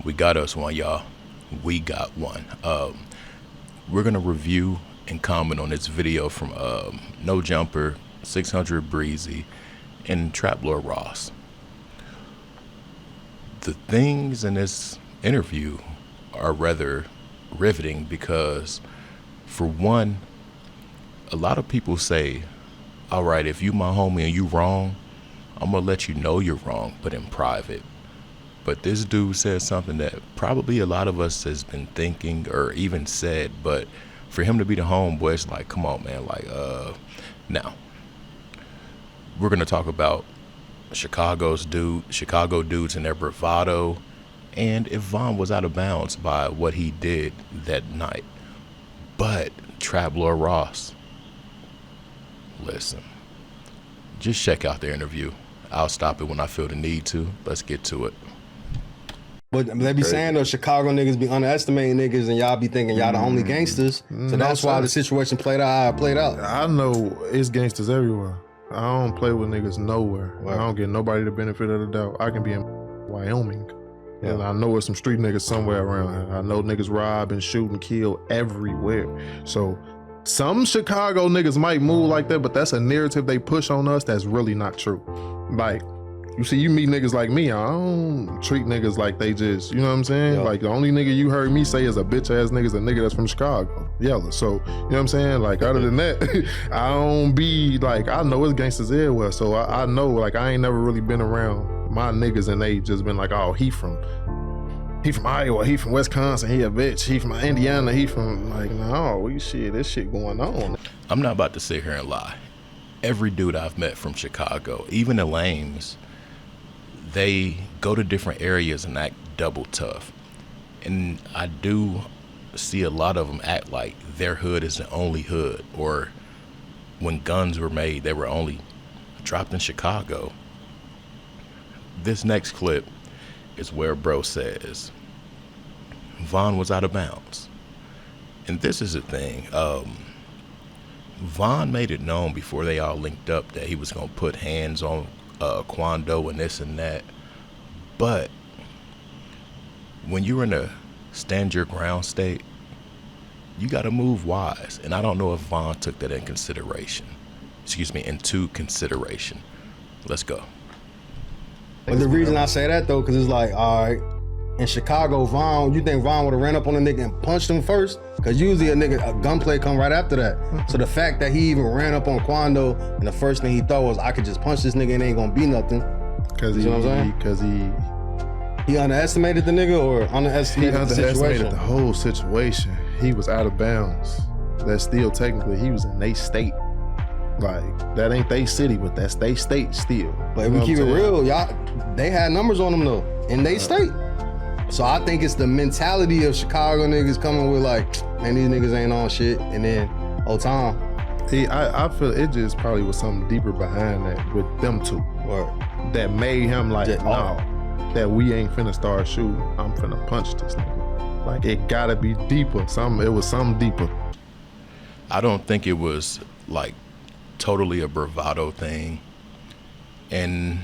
We got us one, y'all. We got one. We're gonna review and comment on this video from No Jumper, 600 Breezy, and TrapLore Ross. The things in this interview are rather riveting because, for one, a lot of people say, all right, if you my homie and you wrong, I'm gonna let you know you're wrong, but in private. But this dude said something that probably a lot of us has been thinking or even said, but for him to be the homeboy, it's like, come on, man. Now, we're gonna talk about Chicago dudes and their bravado, and if Von was out of bounds by what he did that night. But TrapLore Ross, listen, just check out their interview. I'll stop it when I feel the need to. Let's get to it. But they be saying though, Chicago niggas be underestimating niggas, and y'all be thinking y'all the only gangsters. So that's why the situation played out how it played out. I know it's gangsters everywhere. I don't play with niggas nowhere. Right. I don't get nobody the benefit of the doubt. I can be in Wyoming, and I know there's some street niggas somewhere around here. I know niggas rob and shoot and kill everywhere. So some Chicago niggas might move like that, but that's a narrative they push on us that's really not true. Like, you see, you meet niggas like me, I don't treat niggas like they just, you know what I'm saying? Yeah. Like, the only nigga you heard me say is a bitch ass nigga's a nigga that's from Chicago. Yellow. So, you know what I'm saying? Like, other than that, I don't be like, I know it's gangsters everywhere. So I know, like, I ain't never really been around my niggas and they just been like, oh, he from Iowa, he from Wisconsin, he a bitch, he from Indiana, he from, like, no, this shit going on. I'm not about to sit here and lie. Every dude I've met from Chicago, even the lames, they go to different areas and act double tough. And I do see a lot of them act like their hood is the only hood, or when guns were made, they were only dropped in Chicago. This next clip is where bro says Von was out of bounds. And this is the thing. Von made it known before they all linked up that he was going to put hands on Quando and this and that. But when you're in a stand your ground state, you got to move wise. And I don't know if Von took that into consideration. Let's go. But the reason I say that though, because it's like, all right, in Chicago, Von, you think Von would have ran up on a nigga and punched him first? Because usually a gunplay come right after that. So the fact that he even ran up on Quando and the first thing he thought was, I could just punch this nigga and it ain't gonna be nothing. Because he underestimated the nigga or underestimated the situation? He underestimated the whole situation. He was out of bounds. That's still technically, he was in they state. Like, that ain't they city, but that's they state still. But if we keep it real, y'all, they had numbers on them though, in they state. So I think it's the mentality of Chicago niggas coming with like, man, these niggas ain't on shit, and then, Tom. I feel it just probably was something deeper behind that with them two. That made him like, no, that we ain't finna start shooting. I'm finna punch this nigga. Like, it gotta be deeper. It was something deeper. I don't think it was like totally a bravado thing. And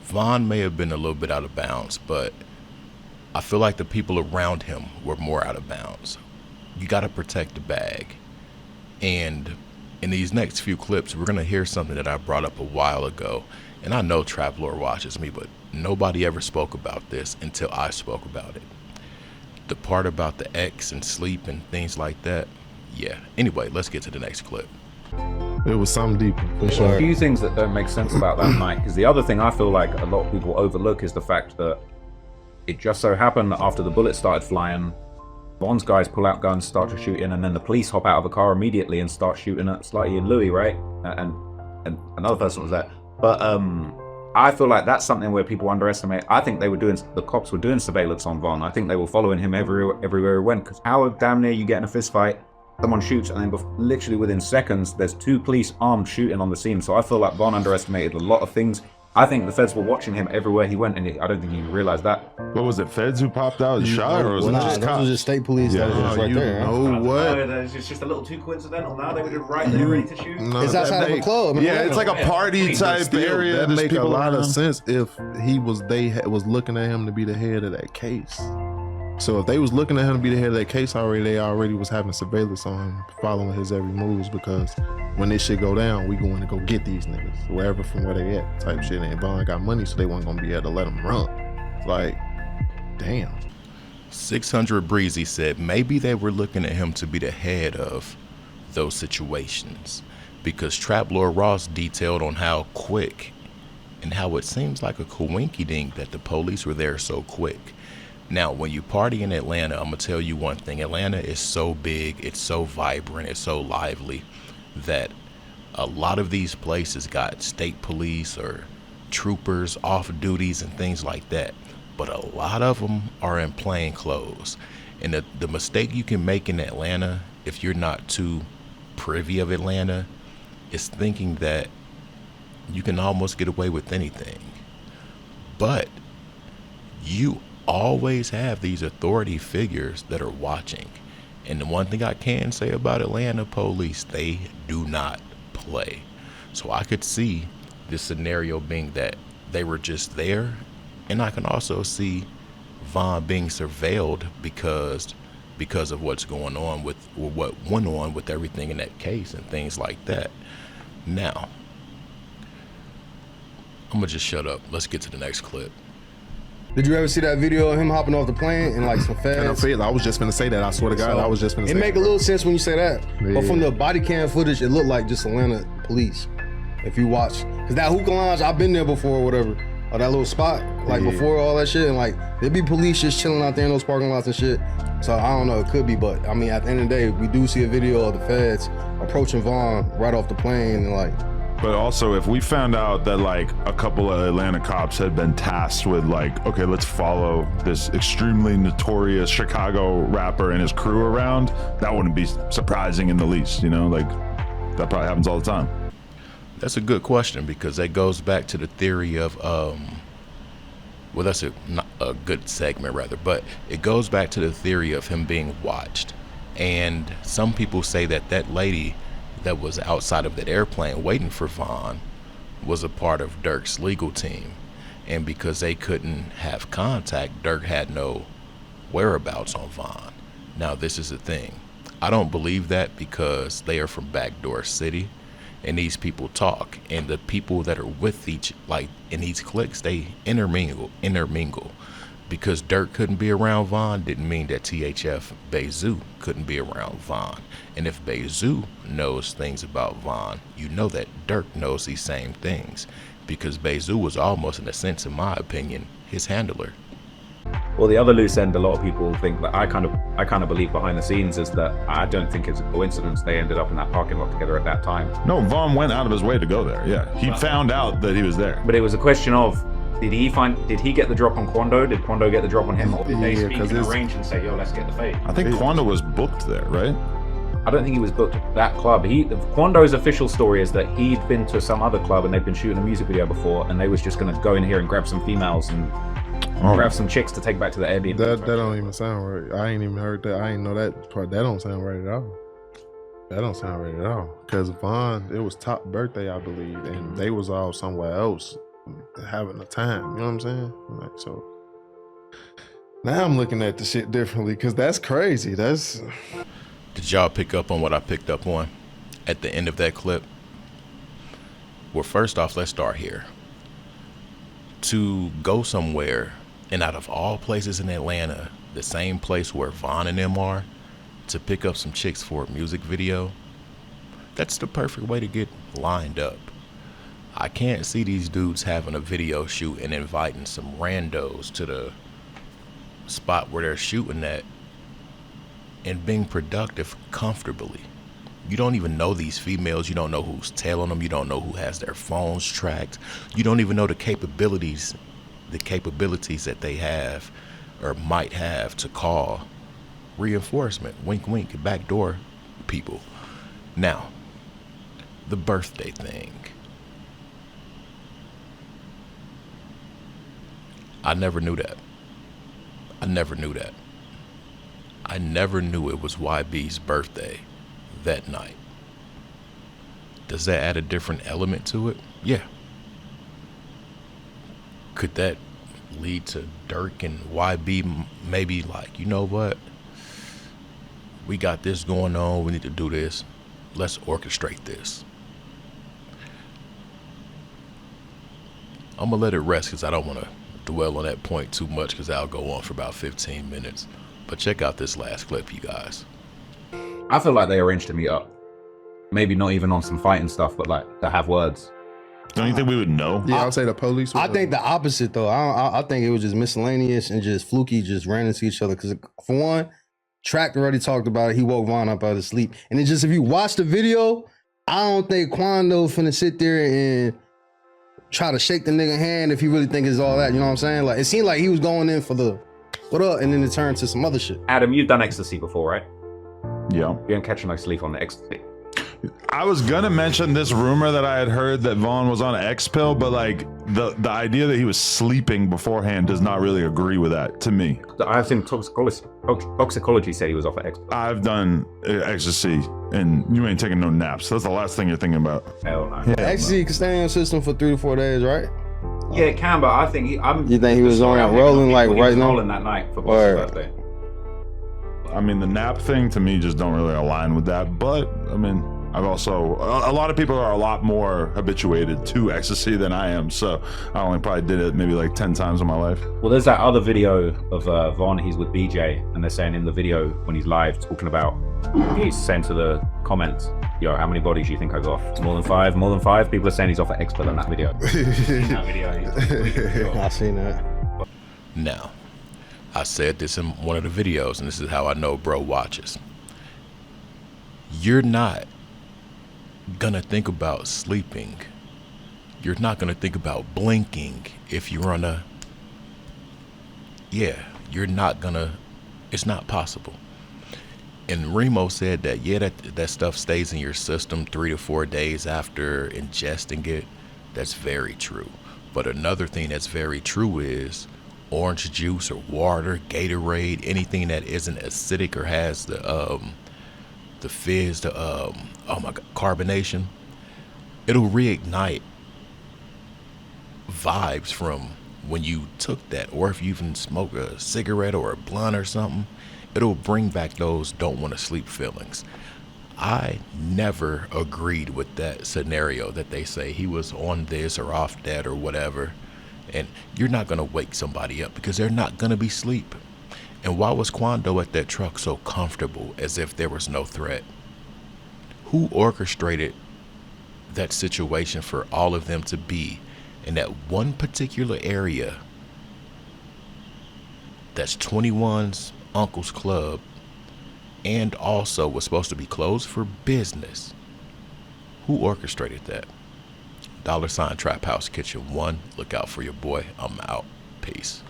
Von may have been a little bit out of bounds, but I feel like the people around him were more out of bounds. You got to protect the bag. And in these next few clips, we're going to hear something that I brought up a while ago. And I know TrapLore watches me, but nobody ever spoke about this until I spoke about it. The part about the ex and sleep and things like that. Yeah. Anyway, let's get to the next clip. It was something deeper, for sure. A few things that don't make sense about that night, because the other thing I feel like a lot of people overlook is the fact that it just so happened that after the bullets started flying, Von's guys pull out guns, start to shoot in, and then the police hop out of the car immediately and start shooting at Slightly and Louis, right? And another person was there. But I feel like that's something where people underestimate. I think the cops were doing surveillance on Von. I think they were following him everywhere he went, because how damn near you get in a fist fight, someone shoots, and then literally within seconds, there's two police armed shooting on the scene. So I feel like Von underestimated a lot of things. I think the feds were watching him everywhere he went, and I don't think he realized that. What was it? Feds who popped out and shot, or was it Nah, just those cops? was just state police that was just right you there. know what? It's just a little too coincidental. Now they were just right there, ready to shoot. No, It's that outside of a make- club. Yeah, it's like a party type Still, area. that There's make a people lot around. of sense if was looking at him to be the head of that case. So if they was looking at him to be the head of that case already, they already was having surveillance on him, following his every moves, because when this shit go down, we going to go get these niggas wherever from where they at type shit. And Vaughn got money, so they weren't gonna be able to let him run. Like, damn. 600 Breezy said maybe they were looking at him to be the head of those situations, because TrapLore Ross detailed on how quick and how it seems like a coinky-dink that the police were there so quick. Now, when you party in Atlanta, I'm gonna tell you one thing. Atlanta is so big, it's so vibrant, it's so lively that a lot of these places got state police or troopers off duties and things like that. But a lot of them are in plain clothes. And the mistake you can make in Atlanta, if you're not too privy of Atlanta, is thinking that you can almost get away with anything. But you always have these authority figures that are watching. And the one thing I can say about Atlanta police, they do not play. So I could see this scenario being that they were just there, and I can also see Vaughn being surveilled because of what's going on with, or what went on with everything in that case and things like that. Now, I'm gonna just shut up. Let's get to the next clip. Did you ever see that video of him hopping off the plane and like some And feds? I was just gonna say that. I swear to God, I was just gonna say It make a that. little sense when you say that, but Yeah. from the body cam footage, it looked like just Atlanta police. If you watch, cause that hookah lounge, I've been there before, or whatever, or that little spot, like Yeah. before all that shit, and like there be police just chilling out there in those parking lots and shit. So I don't know, it could be, but I mean, at the end of the day, we do see a video of the feds approaching Vaughn right off the plane, and like. But also, if we found out that like a couple of Atlanta cops had been tasked with like, okay, let's follow this extremely notorious Chicago rapper and his crew around, that wouldn't be surprising in the least, you know? Like, that probably happens all the time. That's a good question, because that goes back to the theory of, well, that's not a good segment rather, but it goes back to the theory of him being watched. And some people say that that lady that was outside of that airplane waiting for Vaughn was a part of Dirk's legal team. And because they couldn't have contact, Dirk had no whereabouts on Vaughn. Now, this is the thing. I don't believe that, because they are from Backdoor City, and these people talk, and the people that are with each, like in these cliques, they intermingle. Because Dirk couldn't be around Vaughn didn't mean that THF Bezu couldn't be around Vaughn. And if Bezu knows things about Vaughn, you know that Dirk knows these same things, because Bezu was almost, in a sense, in my opinion, his handler. Well, the other loose end, a lot of people think that I kind of believe behind the scenes, is that I don't think it's a coincidence they ended up in that parking lot together at that time. No, Vaughn went out of his way to go there. Yeah, he found out that he was there. But it was a question of, did he get the drop on Quando? Did Quando get the drop on him? Or did they Yeah, speak 'cause and it's- arrange and say, yo, let's get the fade? I think Quando was booked there, right? I don't think he was booked at that club. Quando's official story is that he'd been to some other club and they'd been shooting a music video before, and they was just gonna go in here and grab some females and grab some chicks to take back to the Airbnb. That don't even sound right. I ain't even heard that. I ain't know that part. That don't sound right at all. That don't sound right at all. Cause Vaughn, it was Top birthday, I believe, and they was all somewhere else having a time. You know what I'm saying? Like, so now I'm looking at the shit differently, cause that's crazy. That's Did y'all pick up on what I picked up on at the end of that clip? Well, first off, let's start here. To go somewhere, and out of all places in Atlanta, the same place where Vaughn and them are, to pick up some chicks for a music video, that's the perfect way to get lined up. I can't see these dudes having a video shoot and inviting some randos to the spot where they're shooting at and being productive comfortably. You don't even know these females. You don't know who's tailing them. You don't know who has their phones tracked. You don't even know the capabilities that they have or might have to call reinforcement. Wink, wink, backdoor people. Now, the birthday thing. I never knew that. I never knew that. I never knew it was YB's birthday that night. Does that add a different element to it? Yeah. Could that lead to Dirk and YB maybe like, you know what? We got this going on. We need to do this. Let's orchestrate this. I'm going to let it rest because I don't want to dwell on that point too much because I'll go on for about 15 minutes. But check out this last clip, you guys. I feel like they arranged to meet up. Maybe not even on some fighting stuff, but like to have words. Don't you think we would know? Yeah, I'll say the police. I think the opposite though. I think it was just miscellaneous and just fluky, just ran into each other. Because for one, Track already talked about it. He woke Von up out of sleep, and it's just if you watch the video, I don't think Quando finna sit there and try to shake the nigga hand if he really think it's all that. You know what I'm saying? Like it seemed like he was going in for the what up, and then it turned to some other shit. Adam, you've done ecstasy before, right? Yeah. You don't catch no sleep on the ecstasy. I was gonna mention this rumor that I had heard that Vaughn was on an X pill, but like the idea that he was sleeping beforehand does not really agree with that to me. I've seen toxicology say he was off of ecstasy. I've done ecstasy, and you ain't taking no naps. That's the last thing you're thinking about. Hell no. Yeah, Ecstasy can stay in your system for 3 to 4 days, right? Yeah, it can, but I think You think he was on I'm rolling like thinking he right was now? rolling that night for Boss's birthday. I mean, the nap thing to me just don't really align with that. But I mean, I've also a lot of people are a lot more habituated to ecstasy than I am. So I only probably did it maybe like 10 times in my life. Well, there's that other video of Von. He's with BJ, and they're saying in the video when he's live talking about, he's saying to the comments, "Yo, how many bodies do you think I got? More than 5? More than 5?" People are saying he's off at X-Pill in that video. In that video, I seen that. Now, I said this in one of the videos, and this is how I know bro watches. You're not gonna think about sleeping. You're not gonna think about blinking if you're on a, yeah, you're not gonna, it's not possible. And Remo said that, yeah, that stuff stays in your system 3 to 4 days after ingesting it. That's very true. But another thing that's very true is orange juice or water, Gatorade, anything that isn't acidic or has the fizz, oh my God, carbonation, it'll reignite vibes from when you took that, or if you even smoke a cigarette or a blunt or something, it'll bring back those don't want to sleep feelings. I never agreed with that scenario that they say he was on this or off that or whatever. And you're not going to wake somebody up because they're not going to be asleep. And why was Quando at that truck so comfortable as if there was no threat? Who orchestrated that situation for all of them to be in that one particular area that's 21's uncle's club and also was supposed to be closed for business? Who orchestrated that? $Trap House Kitchen 1. Look out for your boy. I'm out. Peace.